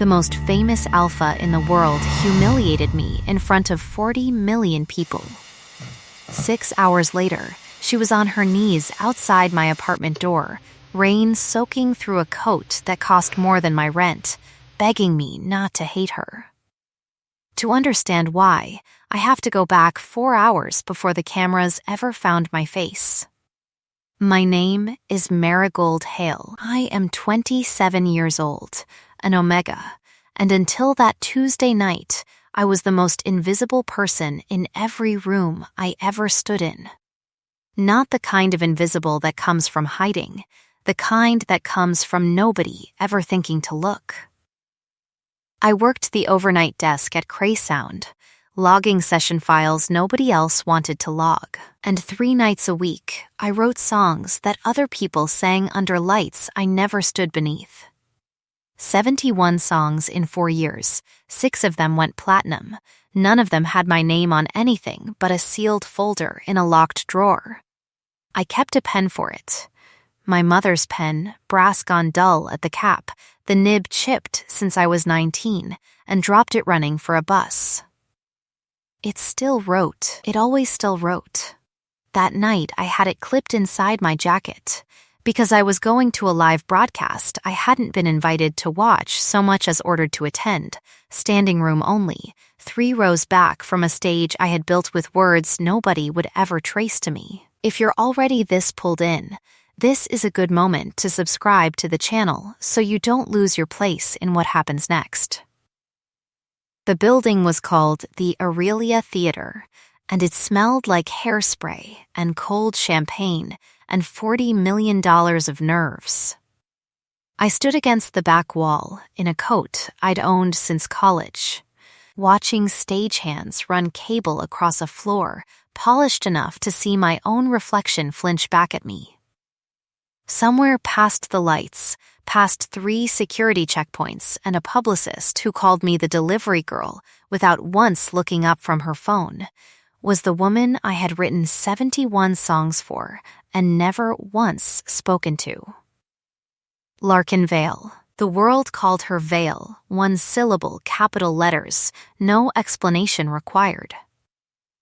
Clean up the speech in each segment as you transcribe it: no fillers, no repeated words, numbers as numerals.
The most famous alpha in the world humiliated me in front of 40 million people. 6 hours later, she was on her knees outside my apartment door, rain soaking through a coat that cost more than my rent, begging me not to hate her. To understand why, I have to go back 4 hours before the cameras ever found my face. My name is Marigold Hale. I am 27 years old, an Omega, and until that Tuesday night, I was the most invisible person in every room I ever stood in. Not the kind of invisible that comes from hiding, the kind that comes from nobody ever thinking to look. I worked the overnight desk at Craysound, logging session files nobody else wanted to log. And 3 nights a week, I wrote songs that other people sang under lights I never stood beneath. 71 songs in 4 years, 6 of them went platinum. None of them had my name on anything but a sealed folder in a locked drawer. I kept a pen for it. My mother's pen, brass gone dull at the cap, the nib chipped since I was 19, and dropped it running for a bus. It still wrote. It always still wrote. That night, I had it clipped inside my jacket. Because I was going to a live broadcast I hadn't been invited to watch so much as ordered to attend, standing room only, 3 rows back from a stage I had built with words nobody would ever trace to me. If you're already this pulled in, this is a good moment to subscribe to the channel so you don't lose your place in what happens next. The building was called the Aurelia Theater, and it smelled like hairspray and cold champagne and $40 million of nerves. I stood against the back wall in a coat I'd owned since college, watching stagehands run cable across a floor polished enough to see my own reflection flinch back at me. Somewhere past the lights, past 3 security checkpoints and a publicist who called me the delivery girl without once looking up from her phone, was the woman I had written 71 songs for and never once spoken to. Larkin Vale. The world called her Vale, 1 syllable, capital letters, no explanation required.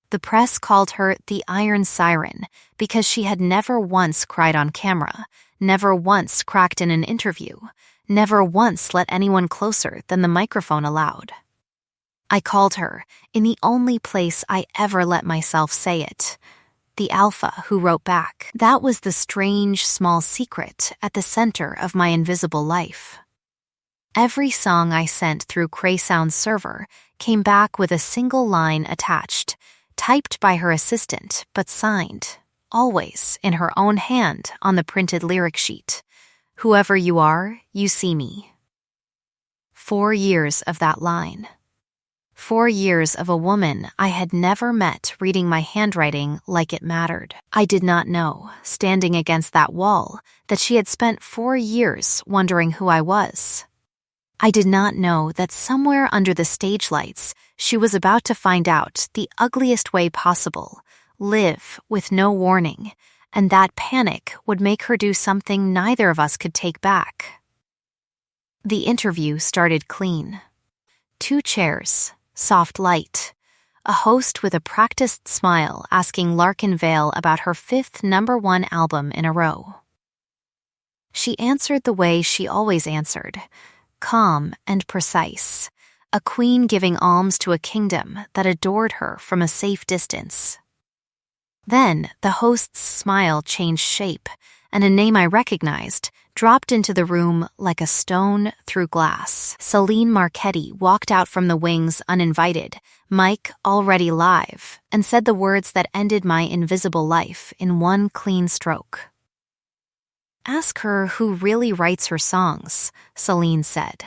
The press called her the Iron Siren because she had never once cried on camera, never once cracked in an interview, never once let anyone closer than the microphone allowed. I called her, in the only place I ever let myself say it, the Alpha who wrote back. That was the strange, small secret at the center of my invisible life. Every song I sent through Craysound's server came back with a single line attached, typed by her assistant but signed, always in her own hand on the printed lyric sheet. Whoever you are, you see me. 4 years of that line. 4 years of a woman I had never met reading my handwriting like it mattered. I did not know, standing against that wall, that she had spent 4 years wondering who I was. I did not know that somewhere under the stage lights, she was about to find out the ugliest way possible, live with no warning, and that panic would make her do something neither of us could take back. The interview started clean. 2 chairs, soft light, a host with a practiced smile asking Larkin Vale about her 5th #1 album in a row. She answered the way she always answered, calm and precise, a queen giving alms to a kingdom that adored her from a safe distance. Then the host's smile changed shape, and a name I recognized dropped into the room like a stone through glass. Celine Marchetti walked out from the wings uninvited, mic already live, and said the words that ended my invisible life in 1 clean stroke. Ask her who really writes her songs, Celine said.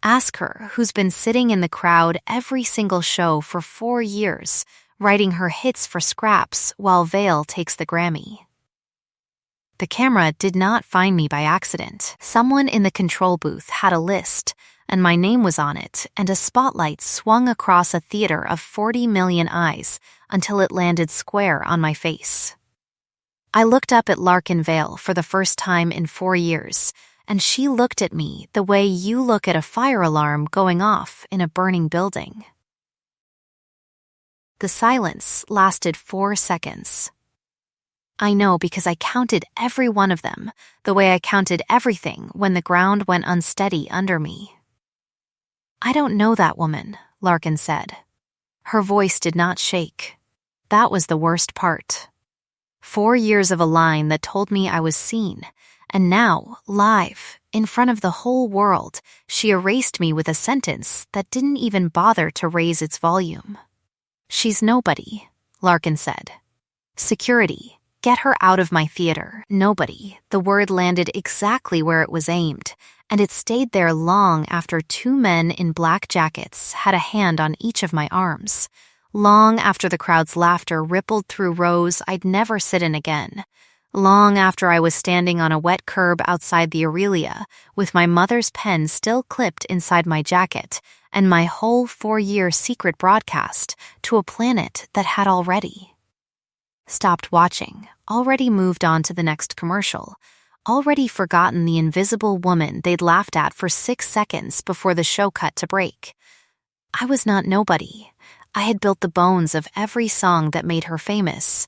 Ask her who's been sitting in the crowd every single show for 4 years, writing her hits for scraps while Vale takes the Grammy. The camera did not find me by accident. Someone in the control booth had a list, and my name was on it, and a spotlight swung across a theater of 40 million eyes until it landed square on my face. I looked up at Larkin Vale for the first time in 4 years, and she looked at me the way you look at a fire alarm going off in a burning building. The silence lasted 4 seconds. I know because I counted every one of them, the way I counted everything when the ground went unsteady under me. I don't know that woman, Larkin said. Her voice did not shake. That was the worst part. 4 years of a line that told me I was seen, and now, live, in front of the whole world, she erased me with a sentence that didn't even bother to raise its volume. She's nobody, Larkin said. Security, get her out of my theater. Nobody. The word landed exactly where it was aimed, and it stayed there long after 2 men in black jackets had a hand on each of my arms. Long after the crowd's laughter rippled through rows I'd never sit in again. Long after I was standing on a wet curb outside the Aurelia, with my mother's pen still clipped inside my jacket, and my whole 4-year secret broadcast to a planet that had already stopped watching, already moved on to the next commercial, already forgotten the invisible woman they'd laughed at for 6 seconds before the show cut to break. I was not nobody. I had built the bones of every song that made her famous,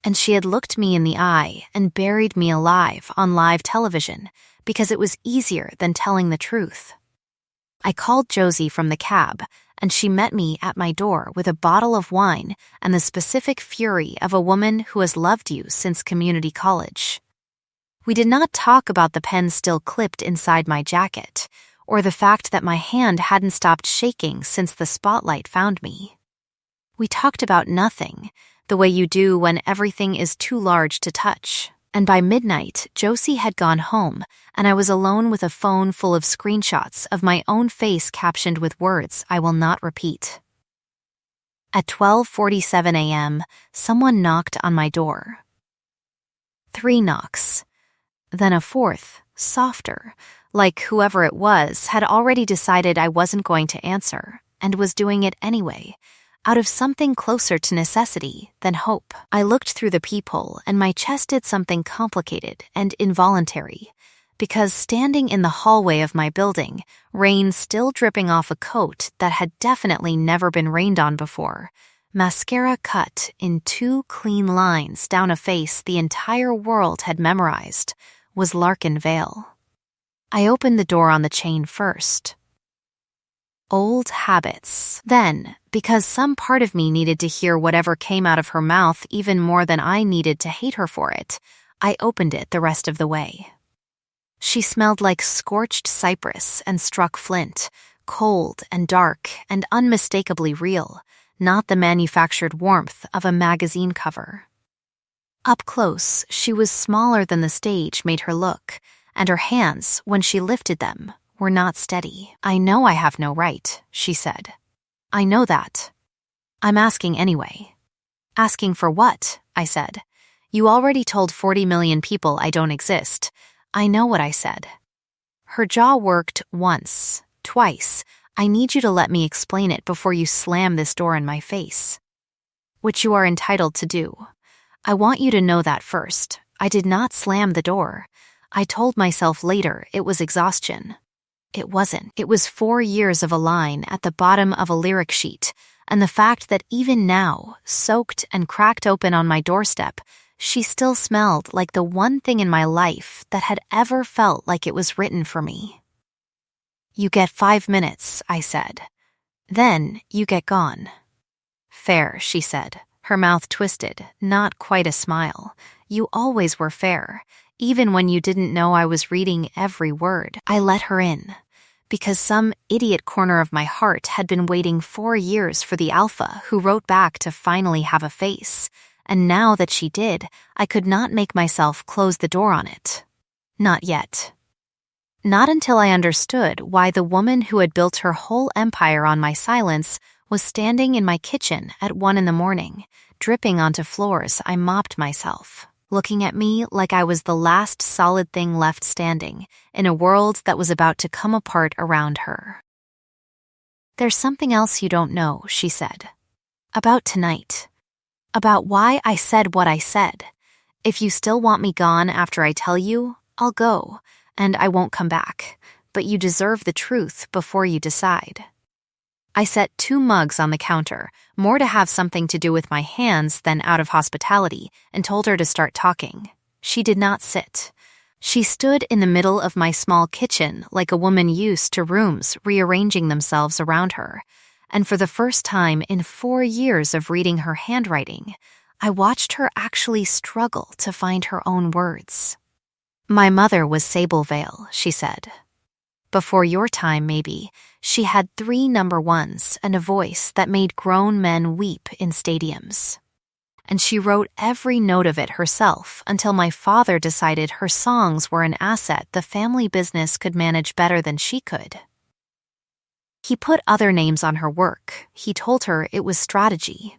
and she had looked me in the eye and buried me alive on live television because it was easier than telling the truth. I called Josie from the cab, and she met me at my door with a bottle of wine and the specific fury of a woman who has loved you since community college. We did not talk about the pen still clipped inside my jacket, or the fact that my hand hadn't stopped shaking since the spotlight found me. We talked about nothing, the way you do when everything is too large to touch. And by midnight, Josie had gone home, and I was alone with a phone full of screenshots of my own face captioned with words I will not repeat. At 12:47 a.m., someone knocked on my door. 3 knocks. Then a 4th, softer, like whoever it was had already decided I wasn't going to answer, and was doing it anyway, out of something closer to necessity than hope. I looked through the peephole, and my chest did something complicated and involuntary, because standing in the hallway of my building, rain still dripping off a coat that had definitely never been rained on before, mascara cut in 2 clean lines down a face the entire world had memorized, was Larkin Vale. I opened the door on the chain first. Old habits. Then, because some part of me needed to hear whatever came out of her mouth even more than I needed to hate her for it, I opened it the rest of the way. She smelled like scorched cypress and struck flint, cold and dark and unmistakably real, not the manufactured warmth of a magazine cover. Up close, she was smaller than the stage made her look, and her hands, when she lifted them, were not steady. I know I have no right, she said. I know that. I'm asking anyway. Asking for what? I said. You already told 40 million people I don't exist. I know what I said. Her jaw worked once, twice. I need you to let me explain it before you slam this door in my face. Which you are entitled to do. I want you to know that first. I did not slam the door. I told myself later it was exhaustion. It wasn't. It was 4 years of a line at the bottom of a lyric sheet, and the fact that even now, soaked and cracked open on my doorstep, she still smelled like the one thing in my life that had ever felt like it was written for me. You get 5 minutes, I said. Then you get gone. Fair, she said, her mouth twisted, not quite a smile. You always were fair. Even when you didn't know I was reading every word, I let her in, because some idiot corner of my heart had been waiting 4 years for the alpha who wrote back to finally have a face, and now that she did, I could not make myself close the door on it. Not yet. Not until I understood why the woman who had built her whole empire on my silence was standing in my kitchen at 1 a.m, dripping onto floors I mopped myself, looking at me like I was the last solid thing left standing in a world that was about to come apart around her. There's something else you don't know, she said. About tonight. About why I said what I said. If you still want me gone after I tell you, I'll go, and I won't come back, but you deserve the truth before you decide. I set 2 mugs on the counter, more to have something to do with my hands than out of hospitality, and told her to start talking. She did not sit. She stood in the middle of my small kitchen like a woman used to rooms rearranging themselves around her, and for the first time in 4 years of reading her handwriting, I watched her actually struggle to find her own words. My mother was Sable Vale, she said. Before your time, maybe, she had 3 number ones and a voice that made grown men weep in stadiums. And she wrote every note of it herself until my father decided her songs were an asset the family business could manage better than she could. He put other names on her work. He told her it was strategy.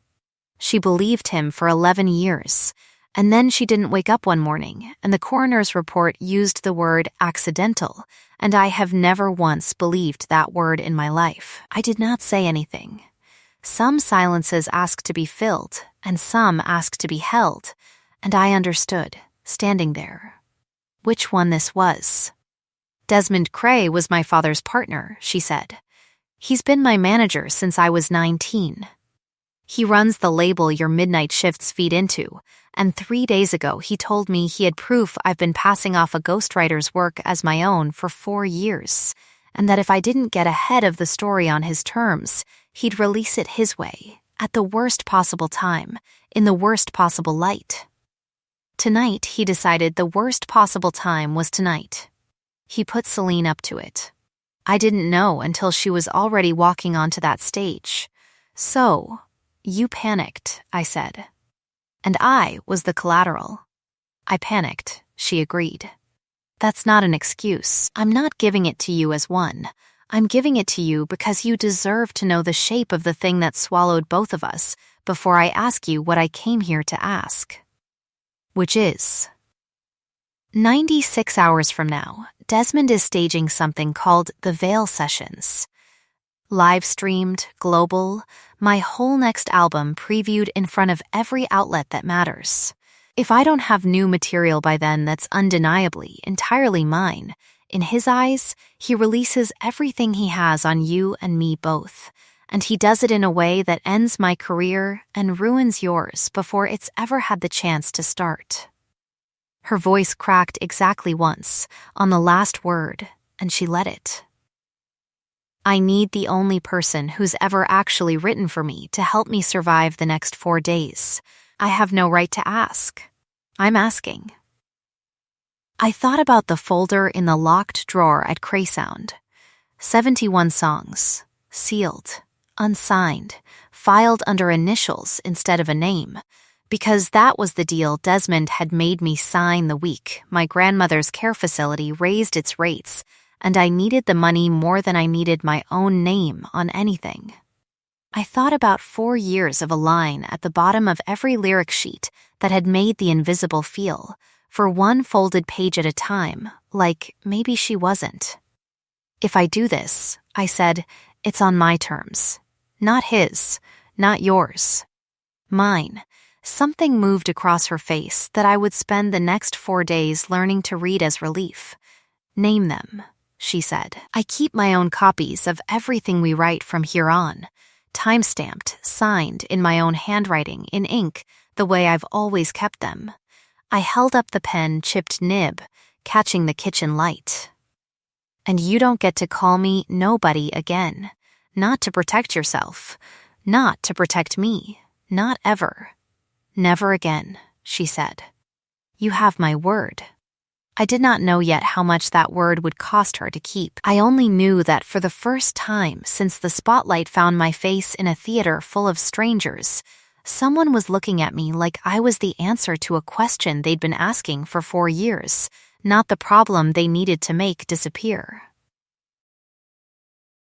She believed him for 11 years, and then she didn't wake up one morning, and the coroner's report used the word accidental, and I have never once believed that word in my life. I did not say anything. Some silences ask to be filled, and some ask to be held, and I understood, standing there, which one this was. Desmond Cray was my father's partner, she said. He's been my manager since I was 19. He runs the label your midnight shifts feed into, and 3 days ago he told me he had proof I've been passing off a ghostwriter's work as my own for 4 years, and that if I didn't get ahead of the story on his terms, he'd release it his way, at the worst possible time, in the worst possible light. Tonight, he decided the worst possible time was tonight. He put Celine up to it. I didn't know until she was already walking onto that stage. So, you panicked, I said. And I was the collateral. I panicked, she agreed. That's not an excuse. I'm not giving it to you as one. I'm giving it to you because you deserve to know the shape of the thing that swallowed both of us before I ask you what I came here to ask. Which is, 96 hours from now, Desmond is staging something called the Veil Sessions. Live-streamed, global, my whole next album previewed in front of every outlet that matters. If I don't have new material by then that's undeniably, entirely mine, in his eyes, he releases everything he has on you and me both, and he does it in a way that ends my career and ruins yours before it's ever had the chance to start. Her voice cracked exactly once, on the last word, and she let it. I need the only person who's ever actually written for me to help me survive the next 4 days. I have no right to ask. I'm asking. I thought about the folder in the locked drawer at Craysound. 71 songs, sealed, unsigned, filed under initials instead of a name, because that was the deal Desmond had made me sign the week my grandmother's care facility raised its rates, and I needed the money more than I needed my own name on anything. I thought about 4 years of a line at the bottom of every lyric sheet that had made the invisible feel, for one folded page at a time, like maybe she wasn't. If I do this, I said, it's on my terms. Not his, not yours. Mine. Something moved across her face that I would spend the next 4 days learning to read as relief. Name them, she said. I keep my own copies of everything we write from here on, time-stamped, signed in my own handwriting in ink, the way I've always kept them. I held up the pen-chipped nib, catching the kitchen light. And you don't get to call me nobody again. Not to protect yourself. Not to protect me. Not ever. Never again, she said. You have my word. I did not know yet how much that word would cost her to keep. I only knew that for the first time since the spotlight found my face in a theater full of strangers, someone was looking at me like I was the answer to a question they'd been asking for 4 years, not the problem they needed to make disappear.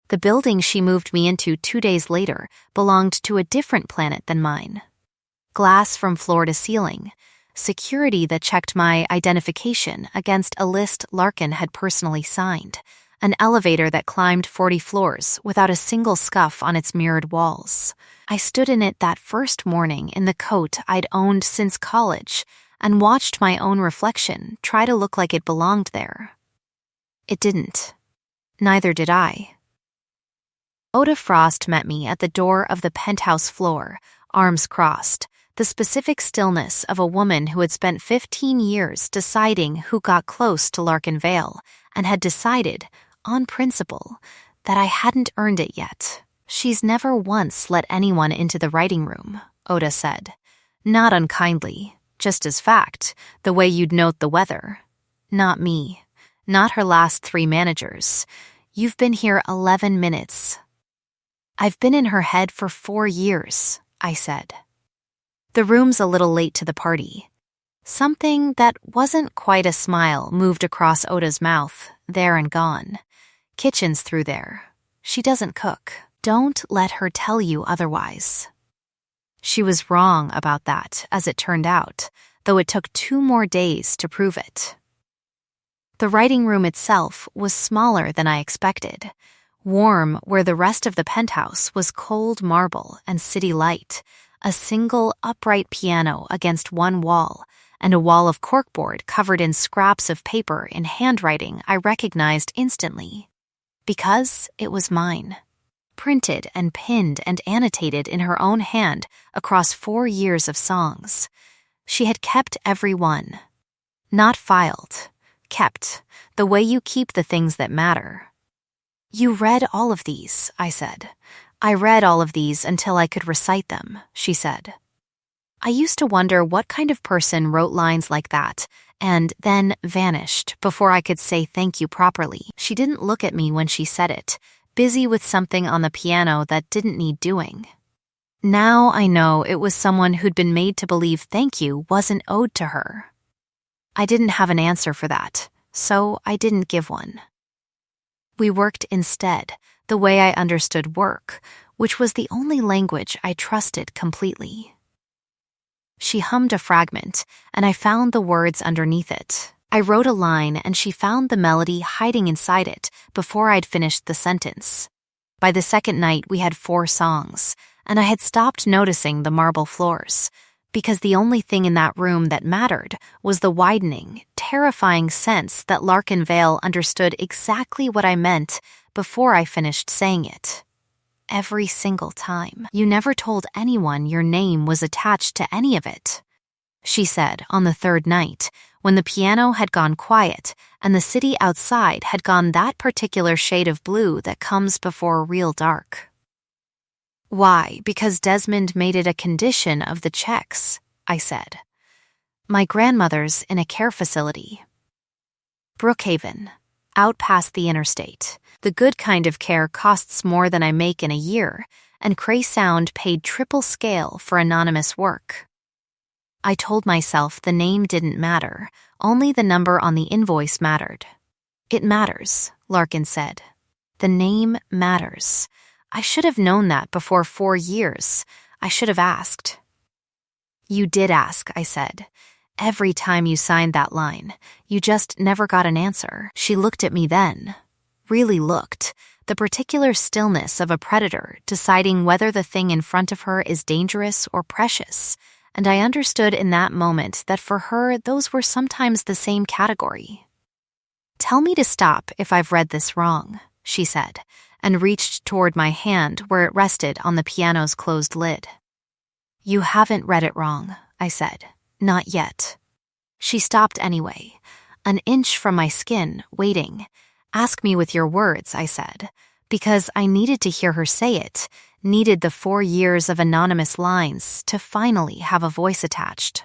The building she moved me into 2 days later belonged to a different planet than mine. Glass from floor to ceiling, security that checked my identification against a list Larkin had personally signed, an elevator that climbed 40 floors without a single scuff on its mirrored walls. I stood in it that first morning in the coat I'd owned since college and watched my own reflection try to look like it belonged there. It didn't. Neither did I. Oda Frost met me at the door of the penthouse floor, arms crossed, the specific stillness of a woman who had spent 15 years deciding who got close to Larkin Vale and had decided, on principle, that I hadn't earned it yet. She's never once let anyone into the writing room, Oda said. Not unkindly, just as fact, the way you'd note the weather. Not me. Not her last 3 managers. You've been here 11 minutes. I've been in her head for 4 years, I said. The room's a little late to the party. Something that wasn't quite a smile moved across Oda's mouth, there and gone. Kitchen's through there. She doesn't cook. Don't let her tell you otherwise. She was wrong about that, as it turned out, though it took 2 more days to prove it. The writing room itself was smaller than I expected. Warm where the rest of the penthouse was cold marble and city light, a single upright piano against one wall, and a wall of corkboard covered in scraps of paper in handwriting I recognized instantly. Because it was mine. Printed and pinned and annotated in her own hand across 4 years of songs. She had kept every one. Not filed. Kept, the way you keep the things that matter. You read all of these, I said. I read all of these until I could recite them, she said. I used to wonder what kind of person wrote lines like that and then vanished before I could say thank you properly. She didn't look at me when she said it, busy with something on the piano that didn't need doing. Now I know it was someone who'd been made to believe thank you wasn't owed to her. I didn't have an answer for that, so I didn't give one. We worked instead, the way I understood work, which was the only language I trusted completely. She hummed a fragment, and I found the words underneath it. I wrote a line, and she found the melody hiding inside it before I'd finished the sentence. By the second night, we had 4 songs, and I had stopped noticing the marble floors, because the only thing in that room that mattered was the widening, terrifying sense that Larkin Vale understood exactly what I meant before I finished saying it. Every single time. You never told anyone your name was attached to any of it, she said on the 3rd night, when the piano had gone quiet and the city outside had gone that particular shade of blue that comes before real dark. Why? Because Desmond made it a condition of the checks, I said. My grandmother's in a care facility. Brookhaven, out past the interstate. The good kind of care costs more than I make in a year, and Cray Sound paid triple scale for anonymous work. I told myself the name didn't matter, only the number on the invoice mattered. It matters, Larkin said. The name matters. I should have known that before 4 years. I should have asked. You did ask, I said. Every time you signed that line, you just never got an answer. She looked at me then. Really looked. The particular stillness of a predator deciding whether the thing in front of her is dangerous or precious. And I understood in that moment that for her, those were sometimes the same category. Tell me to stop if I've read this wrong, she said, and reached toward my hand where it rested on the piano's closed lid. You haven't read it wrong, I said. Not yet. She stopped anyway, an inch from my skin, waiting. Ask me with your words, I said, because I needed to hear her say it, needed the 4 years of anonymous lines to finally have a voice attached.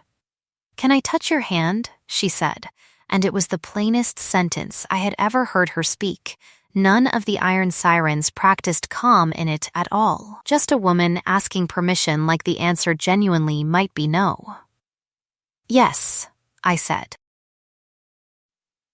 Can I touch your hand? She said, and it was the plainest sentence I had ever heard her speak. None of the iron sirens practiced calm in it at all. Just a woman asking permission like the answer genuinely might be no. Yes, I said.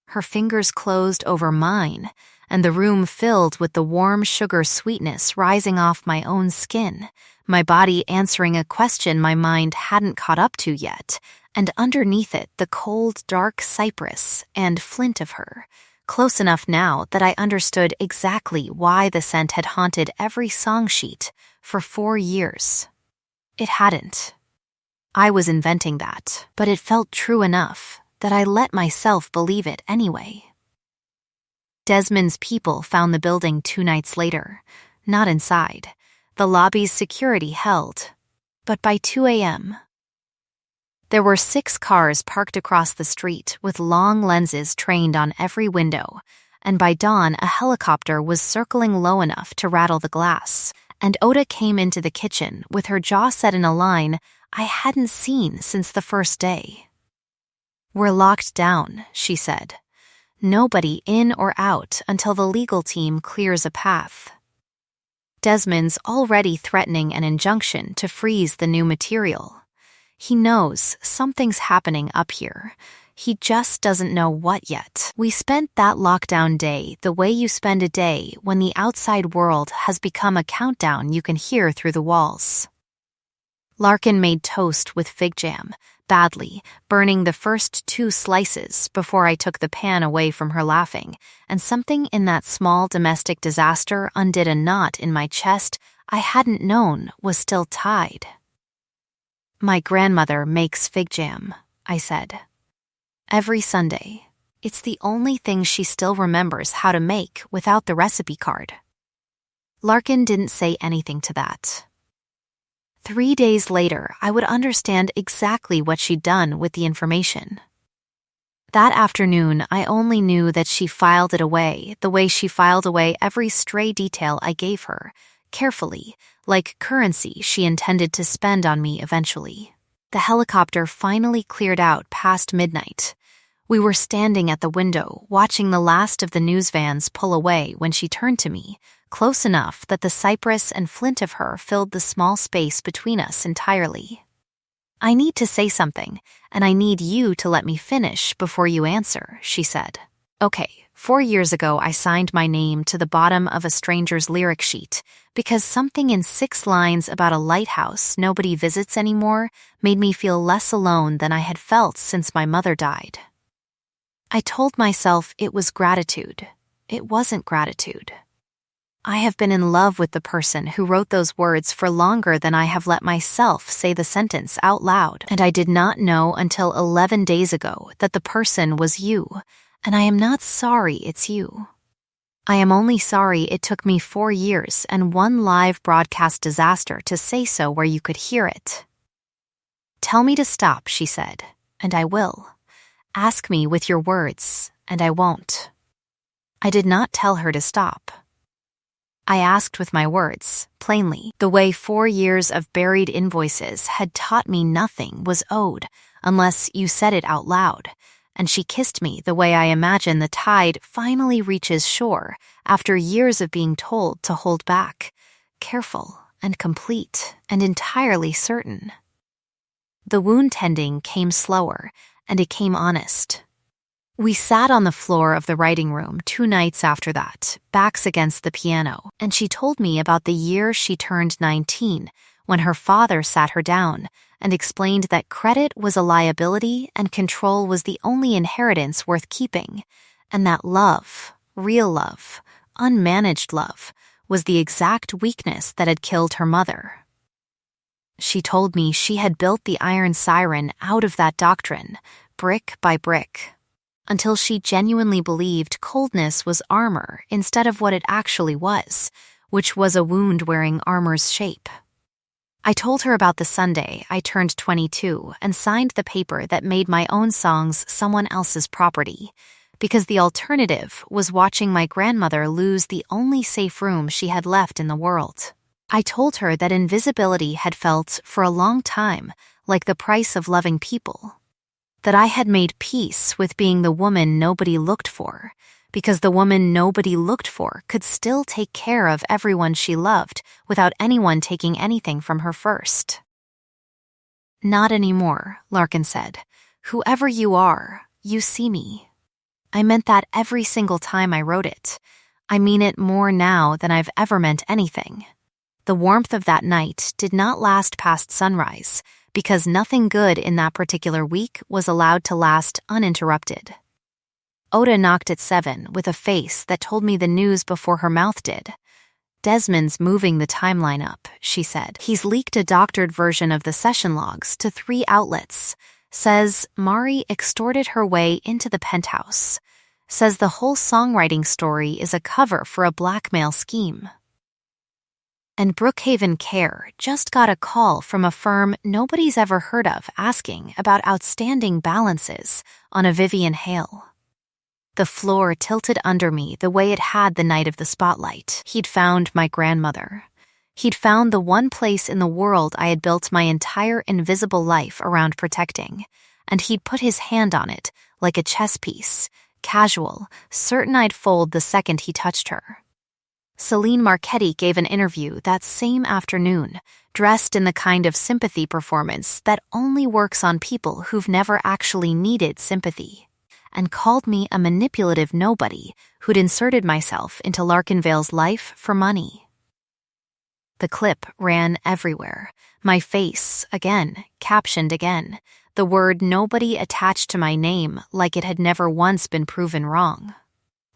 Her fingers closed over mine, and the room filled with the warm sugar sweetness rising off my own skin, my body answering a question my mind hadn't caught up to yet, and underneath it the cold, dark cypress and flint of her, close enough now that I understood exactly why the scent had haunted every song sheet for 4 years. It hadn't. I was inventing that, but it felt true enough that I let myself believe it anyway. Desmond's people found the building 2 nights later, not inside. The lobby's security held. But by 2 a.m., there were 6 cars parked across the street with long lenses trained on every window, and by dawn a helicopter was circling low enough to rattle the glass, and Oda came into the kitchen with her jaw set in a line I hadn't seen since the first day. "We're locked down," she said. "Nobody in or out until the legal team clears a path." Desmond's already threatening an injunction to freeze the new material. He knows something's happening up here. He just doesn't know what yet. We spent that lockdown day the way you spend a day when the outside world has become a countdown you can hear through the walls. Larkin made toast with fig jam, badly, burning the first 2 slices before I took the pan away from her laughing, and something in that small domestic disaster undid a knot in my chest I hadn't known was still tied. "My grandmother makes fig jam," I said. "Every Sunday. It's the only thing she still remembers how to make without the recipe card." Larkin didn't say anything to that. 3 days later, I would understand exactly what she'd done with the information. That afternoon, I only knew that she filed it away the way she filed away every stray detail I gave her, carefully, like currency she intended to spend on me eventually. The helicopter finally cleared out past midnight. We were standing at the window, watching the last of the news vans pull away when she turned to me, close enough that the cypress and flint of her filled the small space between us entirely. "I need to say something, and I need you to let me finish before you answer," she said. "Okay, 4 years ago I signed my name to the bottom of a stranger's lyric sheet because something in 6 lines about a lighthouse nobody visits anymore made me feel less alone than I had felt since my mother died. I told myself it was gratitude. It wasn't gratitude. I have been in love with the person who wrote those words for longer than I have let myself say the sentence out loud, and I did not know until 11 days ago that the person was you, and I am not sorry it's you. I am only sorry it took me 4 years and 1 live broadcast disaster to say so where you could hear it." "Tell me to stop," she said, "and I will. Ask me with your words, and I won't." I did not tell her to stop. I asked with my words, plainly, the way 4 years of buried invoices had taught me nothing was owed unless you said it out loud, and she kissed me the way I imagine the tide finally reaches shore after years of being told to hold back, careful and complete and entirely certain. The wound tending came slower, and it came honest. We sat on the floor of the writing room 2 nights after that, backs against the piano, and she told me about the year she turned 19, when her father sat her down and explained that credit was a liability and control was the only inheritance worth keeping, and that love, real love, unmanaged love, was the exact weakness that had killed her mother. She told me she had built the iron siren out of that doctrine, brick by brick, until she genuinely believed coldness was armor instead of what it actually was, which was a wound wearing armor's shape. I told her about the Sunday I turned 22 and signed the paper that made my own songs someone else's property, because the alternative was watching my grandmother lose the only safe room she had left in the world. I told her that invisibility had felt, for a long time, like the price of loving people. That I had made peace with being the woman nobody looked for, because the woman nobody looked for could still take care of everyone she loved without anyone taking anything from her first. "Not anymore," Larkin said. "Whoever you are, you see me." I meant that every single time I wrote it. I mean it more now than I've ever meant anything. The warmth of that night did not last past sunrise, because nothing good in that particular week was allowed to last uninterrupted. Oda knocked at 7 with a face that told me the news before her mouth did. "Desmond's moving the timeline up," she said. "He's leaked a doctored version of the session logs to 3 outlets. Says Mari extorted her way into the penthouse. Says the whole songwriting story is a cover for a blackmail scheme. And Brookhaven Care just got a call from a firm nobody's ever heard of asking about outstanding balances on a Vivian Hale. The floor tilted under me the way it had the night of the spotlight. He'd found my grandmother. He'd found the one place in the world I had built my entire invisible life around protecting, and he'd put his hand on it like a chess piece, casual, certain I'd fold the second he touched her. Celine Marchetti gave an interview that same afternoon, dressed in the kind of sympathy performance that only works on people who've never actually needed sympathy, and called me a manipulative nobody who'd inserted myself into Larkinvale's life for money. The clip ran everywhere, my face, again, captioned again, the word nobody attached to my name like it had never once been proven wrong.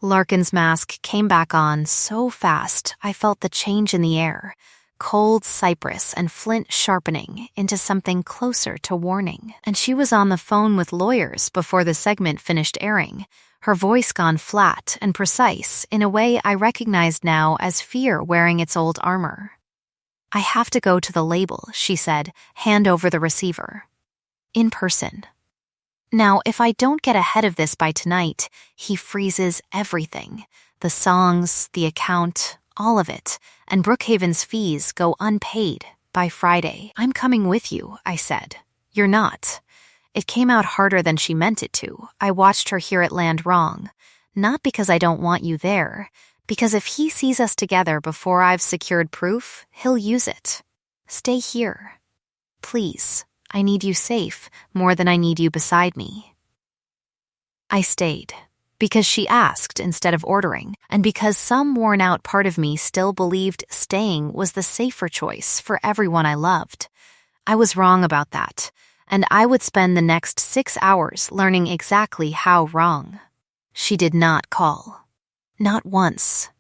Larkin's mask came back on so fast I felt the change in the air, cold cypress and flint sharpening into something closer to warning. And she was on the phone with lawyers before the segment finished airing, her voice gone flat and precise in a way I recognized now as fear wearing its old armor. "I have to go to the label," she said, hand over the receiver. "In person. Now, if I don't get ahead of this by tonight, he freezes everything. The songs, the account, all of it, and Brookhaven's fees go unpaid by Friday." "I'm coming with you," I said. "You're not." It came out harder than she meant it to. I watched her hear it land wrong. "Not because I don't want you there, because if he sees us together before I've secured proof, he'll use it. Stay here. Please. I need you safe more than I need you beside me." I stayed, because she asked instead of ordering, and because some worn-out part of me still believed staying was the safer choice for everyone I loved. I was wrong about that, and I would spend the next 6 hours learning exactly how wrong. She did not call. Not once.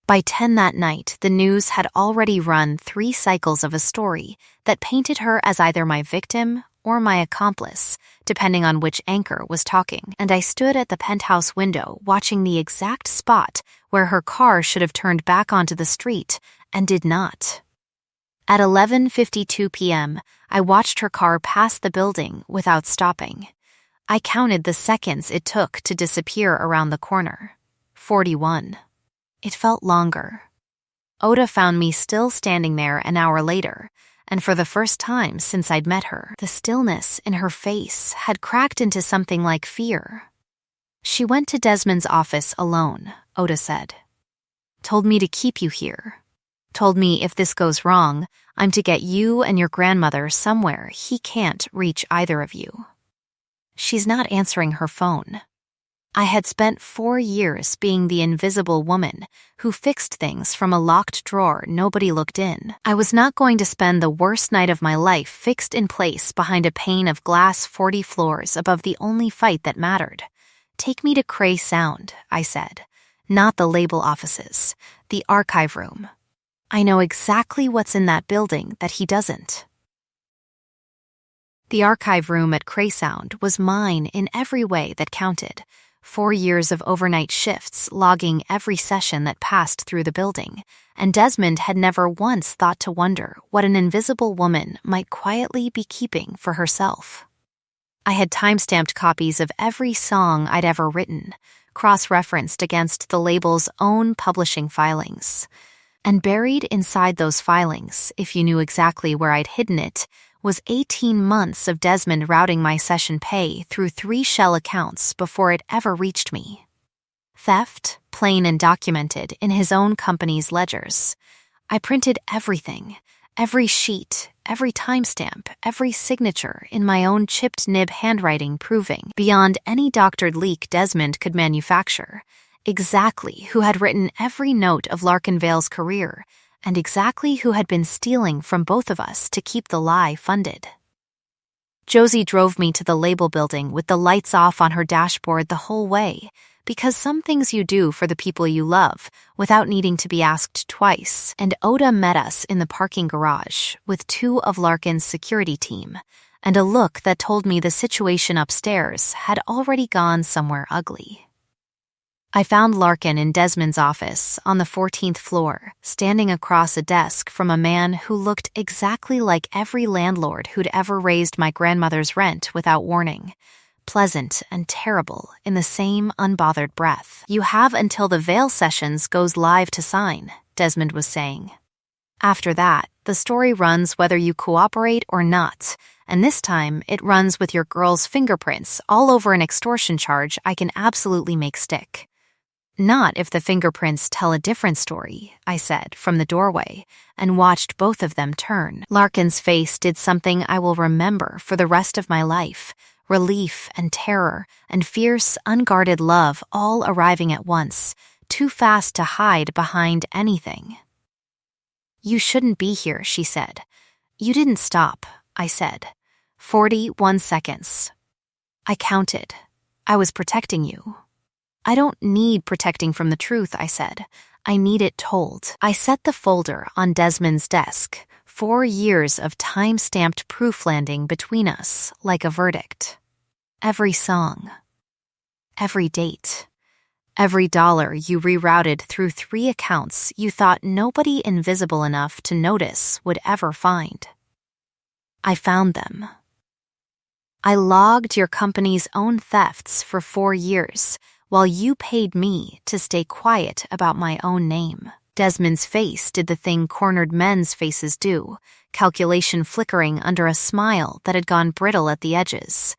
By 10 that night, the news had already run 3 cycles of a story that painted her as either my victim or my accomplice, depending on which anchor was talking, and I stood at the penthouse window watching the exact spot where her car should have turned back onto the street and did not. At 11:52 p.m., I watched her car pass the building without stopping. I counted the seconds it took to disappear around the corner. 41. It felt longer. Oda found me still standing there an hour later, and for the first time since I'd met her, the stillness in her face had cracked into something like fear. "She went to Desmond's office alone," Oda said. "Told me to keep you here. Told me if this goes wrong, I'm to get you and your grandmother somewhere he can't reach either of you." She's not answering her phone. I had spent 4 years being the invisible woman who fixed things from a locked drawer nobody looked in. I was not going to spend the worst night of my life fixed in place behind a pane of glass 40 floors above the only fight that mattered. "Take me to Cray Sound," I said. "Not the label offices, the archive room. I know exactly what's in that building that he doesn't." The archive room at Cray Sound was mine in every way that counted. 4 years of overnight shifts logging every session that passed through the building, and Desmond had never once thought to wonder what an invisible woman might quietly be keeping for herself. I had time-stamped copies of every song I'd ever written, cross-referenced against the label's own publishing filings. And buried inside those filings, if you knew exactly where I'd hidden it, was 18 months of Desmond routing my session pay through 3 shell accounts before it ever reached me. Theft, plain and documented in his own company's ledgers. I printed everything, every sheet, every timestamp, every signature in my own chipped nib handwriting proving, beyond any doctored leak Desmond could manufacture, exactly who had written every note of Larkinvale's career, and exactly who had been stealing from both of us to keep the lie funded. Josie drove me to the label building with the lights off on her dashboard the whole way, because some things you do for the people you love without needing to be asked twice, and Oda met us in the parking garage with 2 of Larkin's security team, and a look that told me the situation upstairs had already gone somewhere ugly. I found Larkin in Desmond's office on the 14th floor, standing across a desk from a man who looked exactly like every landlord who'd ever raised my grandmother's rent without warning. Pleasant and terrible in the same unbothered breath. "You have until the Veil Sessions goes live to sign," Desmond was saying. "After that, the story runs whether you cooperate or not, and this time it runs with your girl's fingerprints all over an extortion charge I can absolutely make stick." "Not if the fingerprints tell a different story," I said from the doorway, and watched both of them turn. Larkin's face did something I will remember for the rest of my life. Relief and terror and fierce, unguarded love all arriving at once, too fast to hide behind anything. "You shouldn't be here," she said. "You didn't stop," I said. 41 seconds. I counted. "I was protecting you." "I don't need protecting from the truth," I said. "I need it told." I set the folder on Desmond's desk. 4 years of time-stamped proof landing between us like a verdict. Every song. Every date. Every dollar you rerouted through 3 accounts you thought nobody invisible enough to notice would ever find. I found them. I logged your company's own thefts for 4 years, while you paid me to stay quiet about my own name. Desmond's face did the thing cornered men's faces do, calculation flickering under a smile that had gone brittle at the edges.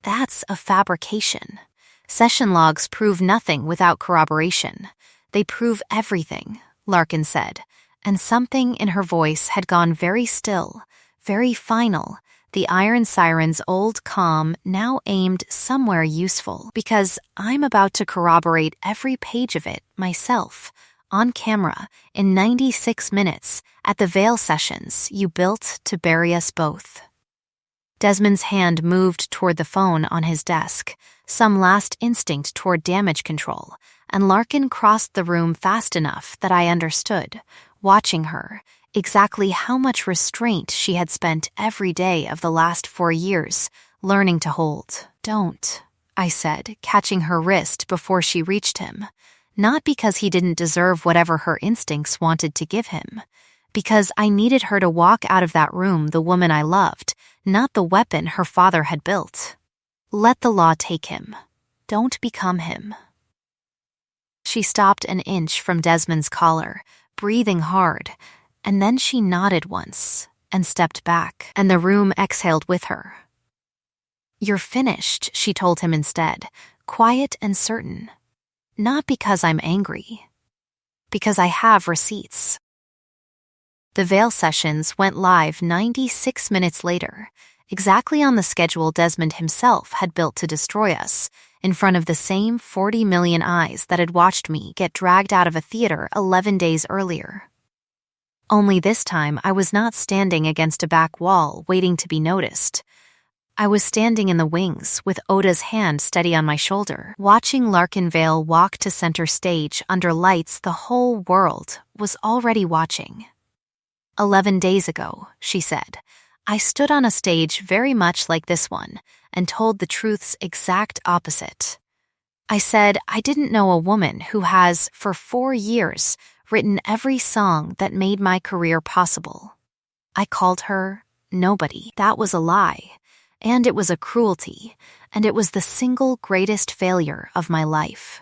"That's a fabrication. Session logs prove nothing without corroboration. They prove everything," Larkin said, and something in her voice had gone very still, very final, the iron siren's old calm now aimed somewhere useful, "because I'm about to corroborate every page of it myself, on camera, in 96 minutes, at the Veil Sessions you built to bury us both." Desmond's hand moved toward the phone on his desk, some last instinct toward damage control, and Larkin crossed the room fast enough that I understood, watching her, exactly how much restraint she had spent every day of the last 4 years, learning to hold. "Don't," I said, catching her wrist before she reached him. Not because he didn't deserve whatever her instincts wanted to give him. Because I needed her to walk out of that room the woman I loved, not the weapon her father had built. "Let the law take him. Don't become him." She stopped an inch from Desmond's collar, breathing hard, and then she nodded once and stepped back, and the room exhaled with her. "You're finished," she told him instead, quiet and certain. "Not because I'm angry. Because I have receipts." The Veil Sessions went live 96 minutes later, exactly on the schedule Desmond himself had built to destroy us, in front of the same 40 million eyes that had watched me get dragged out of a theater 11 days earlier. Only this time I was not standing against a back wall waiting to be noticed. I was standing in the wings with Oda's hand steady on my shoulder, watching Larkin Vale walk to center stage under lights the whole world was already watching. 11 days ago, she said, I stood on a stage very much like this one and told the truth's exact opposite. I said I didn't know a woman who has, for 4 years, written every song that made my career possible. I called her nobody. That was a lie, and it was a cruelty, and it was the single greatest failure of my life.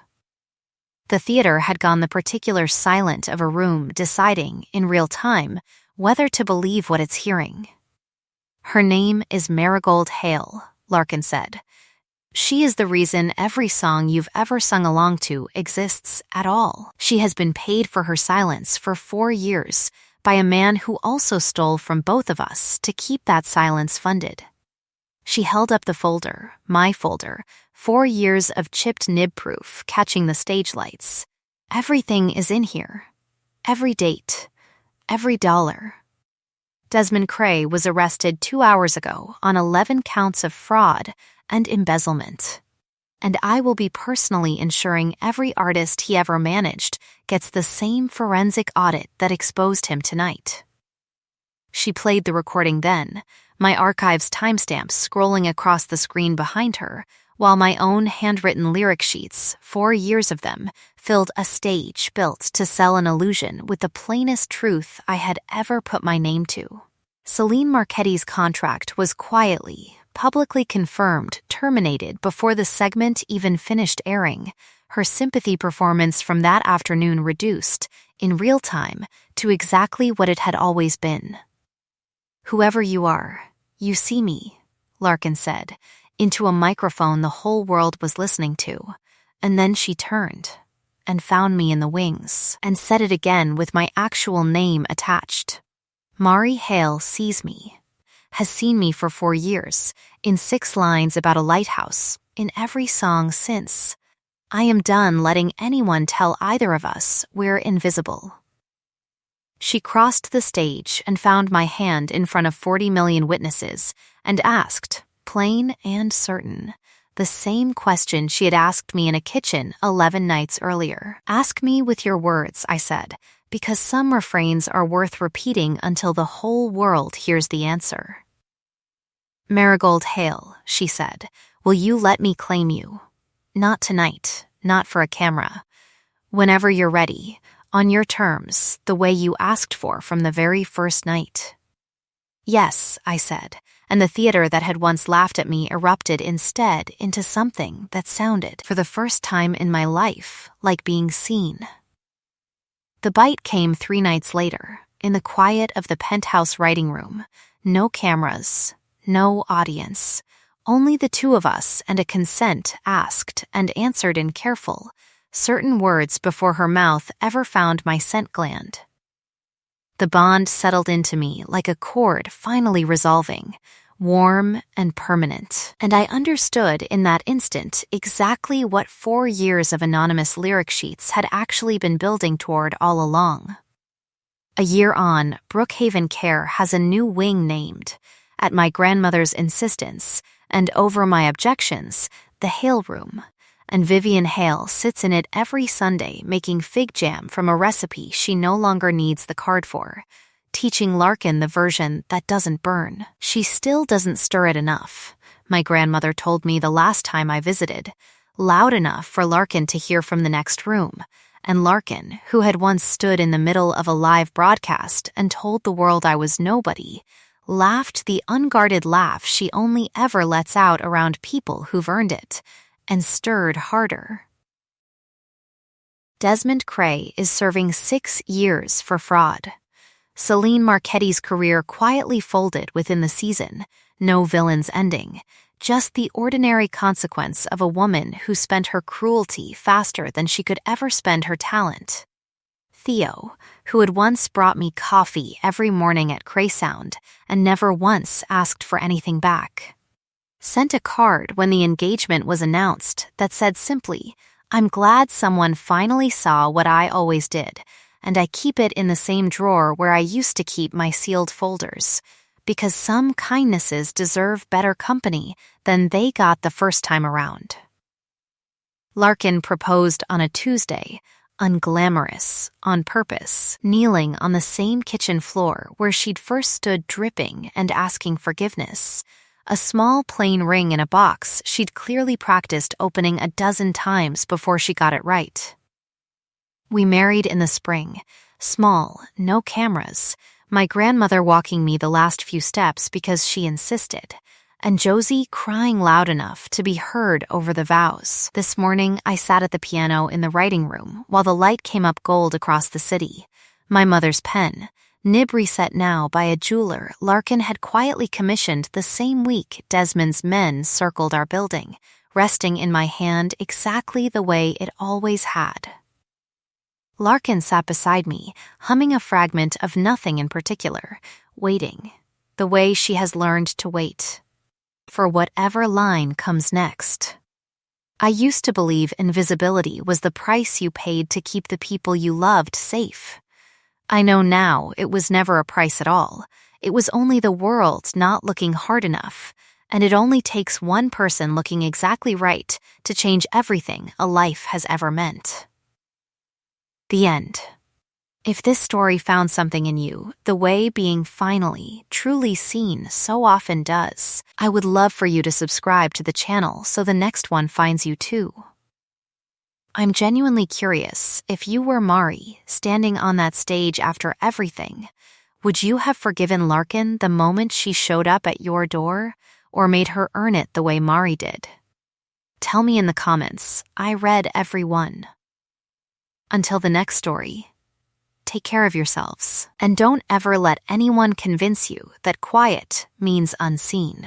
The theater had gone the particular silent of a room deciding, in real time, whether to believe what it's hearing. Her name is Marigold Hale, Larkin said. She is the reason every song you've ever sung along to exists at all. She has been paid for her silence for 4 years by a man who also stole from both of us to keep that silence funded. She held up the folder, my folder, 4 years of chipped nib proof catching the stage lights. Everything is in here. Every date. Every dollar. Desmond Cray was arrested 2 hours ago on 11 counts of fraud and embezzlement. And I will be personally ensuring every artist he ever managed gets the same forensic audit that exposed him tonight. She played the recording then, my archive's timestamps scrolling across the screen behind her, while my own handwritten lyric sheets, 4 years of them, filled a stage built to sell an illusion with the plainest truth I had ever put my name to. Celine Marchetti's contract was quietly, publicly confirmed, terminated before the segment even finished airing. Her sympathy performance from that afternoon reduced, in real time, to exactly what it had always been. "Whoever you are, you see me," Larkin said, into a microphone the whole world was listening to, and then she turned and found me in the wings and said it again with my actual name attached. "Mari Hale sees me, has seen me for 4 years, in 6 lines about a lighthouse, in every song since. I am done letting anyone tell either of us we're invisible." She crossed the stage and found my hand in front of 40 million witnesses and asked, plain and certain, the same question she had asked me in a kitchen 11 nights earlier. "Ask me with your words," I said, "because some refrains are worth repeating until the whole world hears the answer." "Marigold Hale," she said, "will you let me claim you? Not tonight, not for a camera. Whenever you're ready, on your terms, the way you asked for from the very first night." "Yes," I said, and the theater that had once laughed at me erupted instead into something that sounded, for the first time in my life, like being seen. The bite came 3 nights later, in the quiet of the penthouse writing room. No cameras, no audience, only the 2 of us and a consent asked and answered in careful, certain words before her mouth ever found my scent gland. The bond settled into me like a chord finally resolving, warm and permanent, and I understood in that instant exactly what 4 years of anonymous lyric sheets had actually been building toward all along. A year on, Brookhaven Care has a new wing named, at my grandmother's insistence, and over my objections, the Hale Room, and Vivian Hale sits in it every Sunday making fig jam from a recipe she no longer needs the card for, teaching Larkin the version that doesn't burn. She still doesn't stir it enough, my grandmother told me the last time I visited, loud enough for Larkin to hear from the next room, and Larkin, who had once stood in the middle of a live broadcast and told the world I was nobody, laughed the unguarded laugh she only ever lets out around people who've earned it, and stirred harder. Desmond Cray is serving 6 years for fraud. Celine Marchetti's career quietly folded within the season, no villain's ending, just the ordinary consequence of a woman who spent her cruelty faster than she could ever spend her talent. Theo, who had once brought me coffee every morning at Craysound and never once asked for anything back, sent a card when the engagement was announced that said simply, "I'm glad someone finally saw what I always did, and I keep it in the same drawer where I used to keep my sealed folders, because some kindnesses deserve better company than they got the first time around." Larkin proposed on a Tuesday, unglamorous, on purpose, kneeling on the same kitchen floor where she'd first stood dripping and asking forgiveness, a small plain ring in a box she'd clearly practiced opening a dozen times before she got it right. We married in the spring, small, no cameras, my grandmother walking me the last few steps because she insisted, and Josie crying loud enough to be heard over the vows. This morning, I sat at the piano in the writing room while the light came up gold across the city. My mother's pen, nib reset now by a jeweler Larkin had quietly commissioned the same week Desmond's men circled our building, resting in my hand exactly the way it always had. Larkin sat beside me, humming a fragment of nothing in particular, waiting, the way she has learned to wait, for whatever line comes next. I used to believe invisibility was the price you paid to keep the people you loved safe. I know now it was never a price at all. It was only the world not looking hard enough, and it only takes one person looking exactly right to change everything a life has ever meant. The end. If this story found something in you, the way being finally, truly seen so often does, I would love for you to subscribe to the channel so the next one finds you too. I'm genuinely curious, if you were Mari, standing on that stage after everything, would you have forgiven Larkin the moment she showed up at your door, or made her earn it the way Mari did? Tell me in the comments. I read every one. Until the next story, take care of yourselves, and don't ever let anyone convince you that quiet means unseen.